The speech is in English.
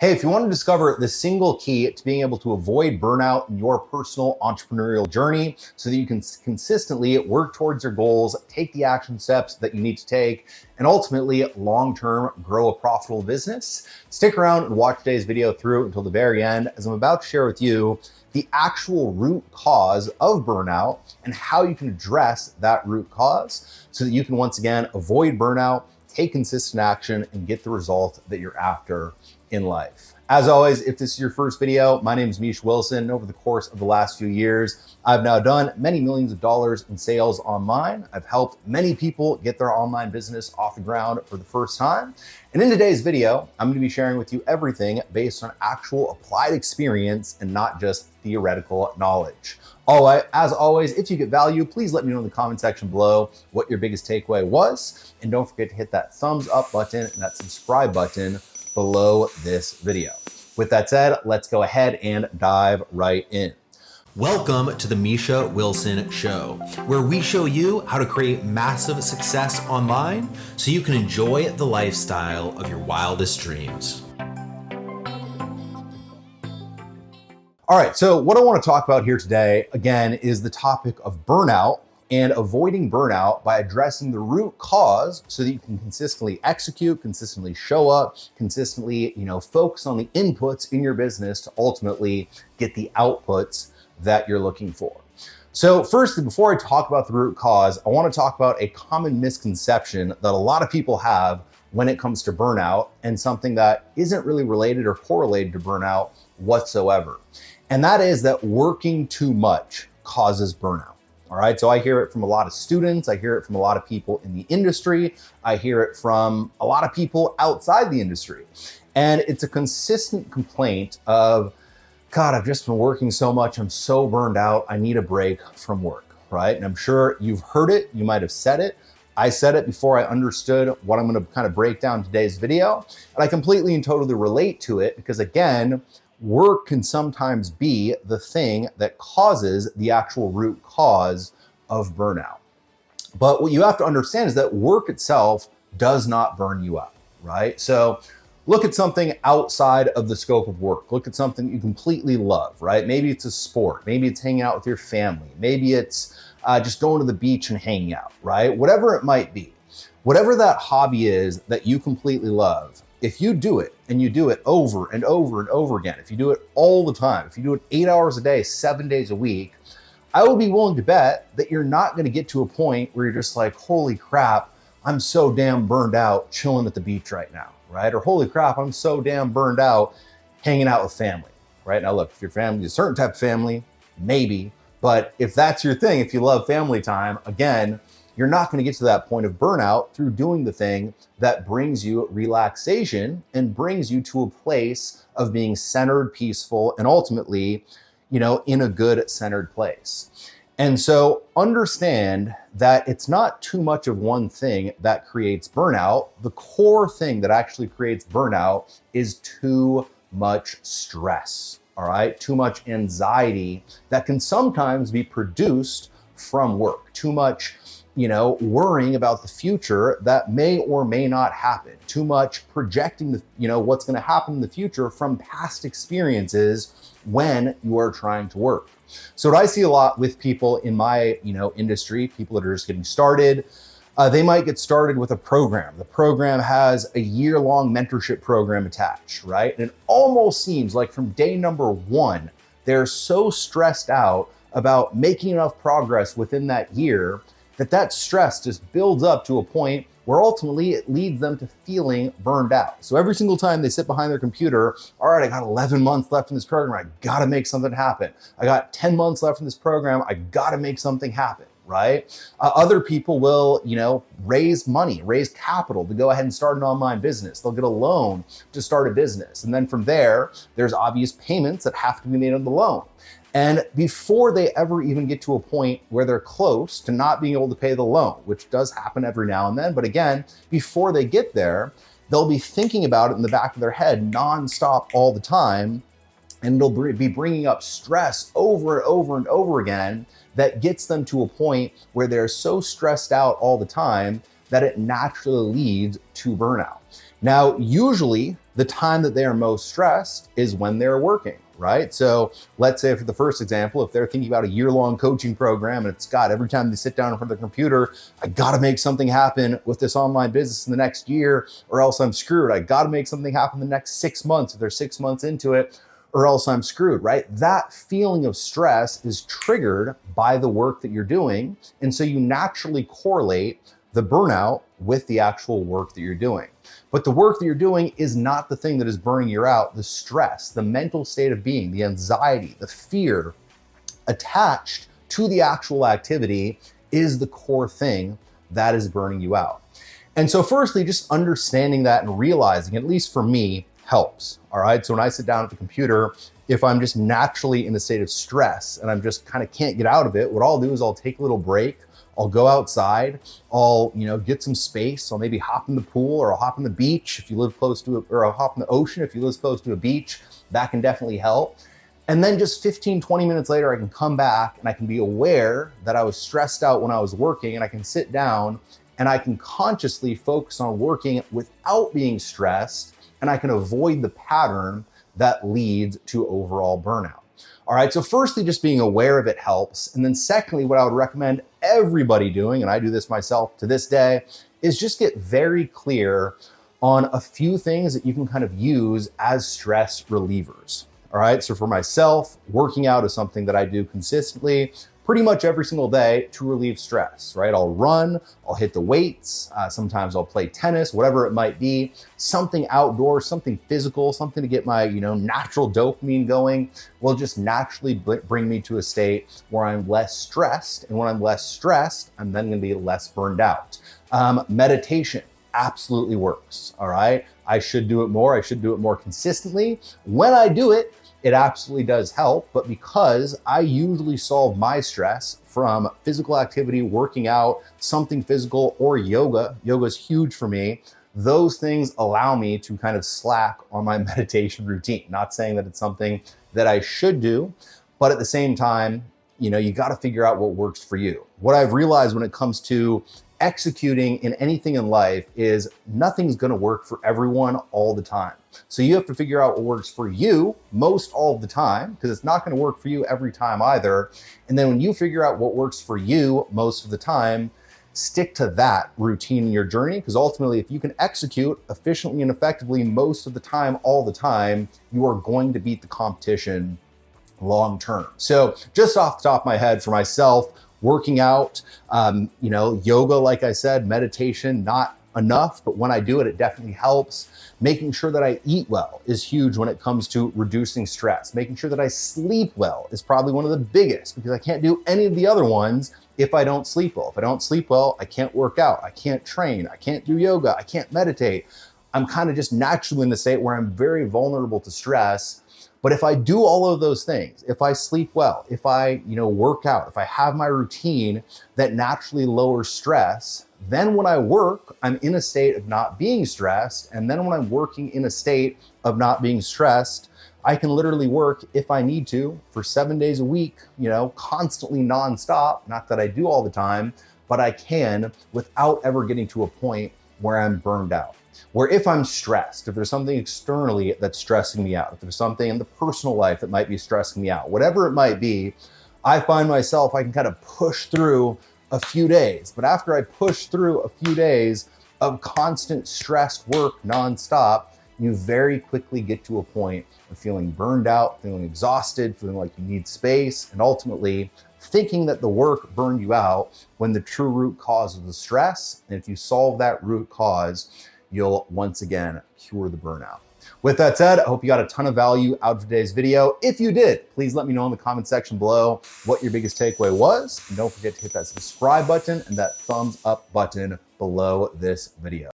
Hey, if you want to discover the single key to being able to avoid burnout in your personal entrepreneurial journey so that you can consistently work towards your goals, take the action steps that you need to take, and ultimately long-term grow a profitable business, stick around and watch today's video through until the very end, as I'm about to share with you the actual root cause of burnout and how you can address that root cause so that you can once again avoid burnout, take consistent action, and get the result that you're after in life. As always, if this is your first video, my name is Misha Wilson. Over the course of the last few years, I've now done many millions of dollars in sales online. I've helped many people get their online business off the ground for the first time. And in today's video, I'm going to be sharing with you everything based on actual applied experience and not just theoretical knowledge. As always, if you get value, please let me know in the comment section below what your biggest takeaway was. And don't forget to hit that thumbs up button and that subscribe button below this video. With that said, let's go ahead and dive right in. Welcome to the Misha Wilson Show, where we show you how to create massive success online so you can enjoy the lifestyle of your wildest dreams. All right, so what I want to talk about here today, again, is the topic of burnout and avoiding burnout by addressing the root cause so that you can consistently execute, consistently show up, consistently, focus on the inputs in your business to ultimately get the outputs that you're looking for. So firstly, before I talk about the root cause, I want to talk about a common misconception that a lot of people have when it comes to burnout, and something that isn't really related or correlated to burnout whatsoever. And that is that working too much causes burnout. All right, so I hear it from a lot of students. I hear it from a lot of people in the industry. I hear it from a lot of people outside the industry. And it's a consistent complaint of, God, I've just been working so much. I'm so burned out. I need a break from work, right? And I'm sure you've heard it. You might have said it. I said it before I understood what I'm going to kind of break down in today's video. And I completely and totally relate to it because, again, work can sometimes be the thing that causes the actual root cause of burnout. But what you have to understand is that work itself does not burn you out, right? So look at something outside of the scope of work. Look at something you completely love, right? Maybe it's a sport. Maybe it's hanging out with your family. Maybe it's just going to the beach and hanging out, right? Whatever it might be, whatever that hobby is that you completely love, if you do it and you do it over and over and over again, if you do it all the time, if you do it 8 hours a day, 7 days a week, I would be willing to bet that you're not going to get to a point where you're just like, holy crap, I'm so damn burned out chilling at the beach right now, right? Or holy crap, I'm so damn burned out hanging out with family, right? Now look, if your family is a certain type of family, maybe, but if that's your thing, if you love family time, again, you're not going to get to that point of burnout through doing the thing that brings you relaxation and brings you to a place of being centered, peaceful, and ultimately, in a good centered place. And so understand that it's not too much of one thing that creates burnout. The core thing that actually creates burnout is too much stress, all right? Too much anxiety that can sometimes be produced from work. Too much worrying about the future that may or may not happen. Too much projecting what's going to happen in the future from past experiences when you are trying to work. So what I see a lot with people in my, industry, people that are just getting started, they might get started with a program. The program has a year-long mentorship program attached, right? And it almost seems like from day number one, they're so stressed out about making enough progress within that year that stress just builds up to a point where ultimately it leads them to feeling burned out. So every single time they sit behind their computer, all right, I got 11 months left in this program. I got to make something happen. I got 10 months left in this program. I got to make something happen, right? Other people will, raise money, raise capital to go ahead and start an online business. They'll get a loan to start a business. And then from there, there's obvious payments that have to be made on the loan. And before they ever even get to a point where they're close to not being able to pay the loan, which does happen every now and then, but again, before they get there, they'll be thinking about it in the back of their head nonstop all the time, and it'll be bringing up stress over and over and over again that gets them to a point where they're so stressed out all the time that it naturally leads to burnout. Now, usually the time that they are most stressed is when they're working, right? So let's say for the first example, if they're thinking about a year-long coaching program and it's got every time they sit down in front of the computer, I got to make something happen with this online business in the next year or else I'm screwed. I got to make something happen in the next 6 months if they're 6 months into it, or else I'm screwed, right? That feeling of stress is triggered by the work that you're doing. And so you naturally correlate the burnout with the actual work that you're doing. But the work that you're doing is not the thing that is burning you out. The stress, the mental state of being, the anxiety, the fear attached to the actual activity is the core thing that is burning you out. And so firstly, just understanding that and realizing, at least for me, helps. All right. So when I sit down at the computer, if I'm just naturally in a state of stress and I'm just kind of can't get out of it, what I'll do is I'll take a little break. I'll go outside. I'll, get some space. I'll maybe hop in the pool or I'll hop on the beach if you live close to it, or I'll hop in the ocean if you live close to a beach. That can definitely help. And then just 15, 20 minutes later, I can come back and I can be aware that I was stressed out when I was working, and I can sit down and I can consciously focus on working without being stressed, and I can avoid the pattern that leads to overall burnout. All right, so firstly, just being aware of it helps. And then secondly, what I would recommend everybody doing, and I do this myself to this day, is just get very clear on a few things that you can kind of use as stress relievers. All right, so for myself, working out is something that I do consistently, pretty much every single day to relieve stress, right? I'll run, I'll hit the weights, sometimes I'll play tennis, whatever it might be, something outdoors, something physical, something to get my, natural dopamine going will just naturally bring me to a state where I'm less stressed. And when I'm less stressed, I'm then gonna be less burned out. Meditation absolutely works, all right? I should do it more. I should do it more consistently. When I do it, it absolutely does help, but because I usually solve my stress from physical activity, working out, something physical, or yoga is huge for me, those things allow me to kind of slack on my meditation routine. Not saying that it's something that I should do, but at the same time, you got to figure out what works for you. What I've realized when it comes to executing in anything in life is nothing's going to work for everyone all the time. So you have to figure out what works for you most all of the time, because it's not going to work for you every time either. And then when you figure out what works for you most of the time, stick to that routine in your journey, because ultimately, if you can execute efficiently and effectively most of the time, all the time, you are going to beat the competition long term. So just off the top of my head, for myself, working out, yoga, like I said, meditation, not enough, but when I do it, it definitely helps. Making sure that I eat well is huge when it comes to reducing stress. Making sure that I sleep well is probably one of the biggest, because I can't do any of the other ones if I don't sleep well. If I don't sleep well, I can't work out, I can't train, I can't do yoga, I can't meditate. I'm kind of just naturally in a state where I'm very vulnerable to stress. But if I do all of those things, if I sleep well, if I, work out, if I have my routine that naturally lowers stress, then when I work, I'm in a state of not being stressed. And then when I'm working in a state of not being stressed, I can literally work, if I need to, for 7 days a week, constantly nonstop. Not that I do all the time, but I can without ever getting to a point where I'm burned out. Where if I'm stressed, if there's something externally that's stressing me out, if there's something in the personal life that might be stressing me out, whatever it might be, I find myself, I can kind of push through a few days. But after I push through a few days of constant stressed work nonstop, you very quickly get to a point of feeling burned out, feeling exhausted, feeling like you need space, and ultimately thinking that the work burned you out when the true root cause was the stress. And if you solve that root cause, you'll once again cure the burnout. With that said, I hope you got a ton of value out of today's video. If you did, please let me know in the comment section below what your biggest takeaway was. And don't forget to hit that subscribe button and that thumbs up button below this video.